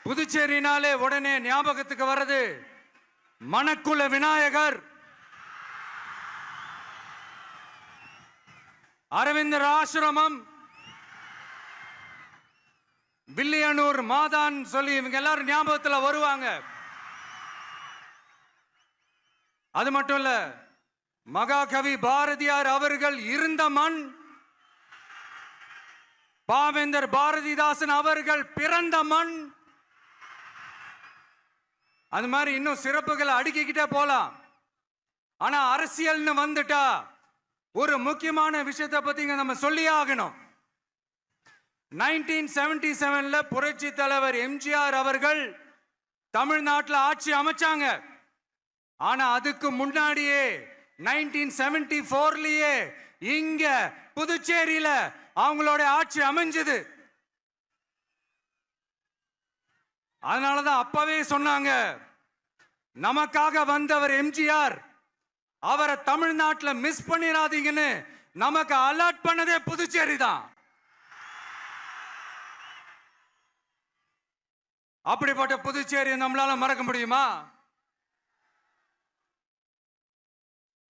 புதுச்சேரினாலே உடனே ஞாபகத்துக்கு வர்றது மணக்குள விநாயகர், அரவிந்தர் ஆசிரமம், வில்லியனூர் மாதான் சொல்லி இவங்க எல்லாரும் ஞாபகத்தில் வருவாங்க. அது மட்டும் இல்ல, மகாகவி பாரதியார் அவர்கள் இருந்த மண், பாவேந்தர் பாரதிதாசன் அவர்கள் பிறந்த மண். அது மாதிரி இன்னும் சிறப்புகளை அடுக்கிக்கிட்டே போலாம். ஆனா அரசியல்னு வந்துட்டா ஒரு முக்கியமான விஷயத்தை பத்தி நம்ம சொல்லி ஆகணும். 1977 புரட்சி தலைவர் எம்ஜிஆர் அவர்கள் தமிழ்நாட்டில் ஆட்சி அமைச்சாங்க. ஆனா அதுக்கு முன்னாடியே 1974லயே இங்க புதுச்சேரியில அவங்களோட ஆட்சி அமைஞ்சது. அதனாலதான் அப்பவே சொன்னாங்க, நமக்காக வந்தவர் எம்ஜிஆர், அவரை தமிழ்நாட்டில் மிஸ் பண்ணிடாதீங்கன்னு நமக்கு அலர்ட் பண்ணதே புதுச்சேரி தான். அப்படிப்பட்ட புதுச்சேரியை நம்மளால மறக்க முடியுமா?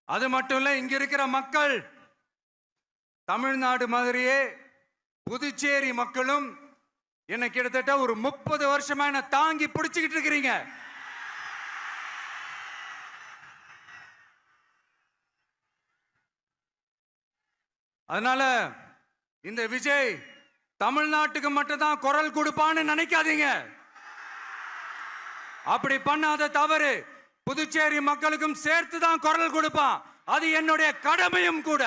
அது மட்டும் இல்ல, இங்க இருக்கிற மக்கள் தமிழ்நாடு மாதிரியே புதுச்சேரி மக்களும் என்ன கிட்டத்தட்ட ஒரு 30 வருஷமா என்ன தாங்கி பிடிச்சுக்கிட்டு இருக்கிறீங்க. அதனால இந்த விஜய் தமிழ்நாட்டுக்கு மட்டும்தான் குரல் கொடுப்பான்னு நினைக்காதீங்க. அப்படி பண்ணாத தவறு புதுச்சேரி மக்களுக்கும் சேர்த்து தான் குரல் கொடுப்பான். அது என்னுடைய கடமையும் கூட.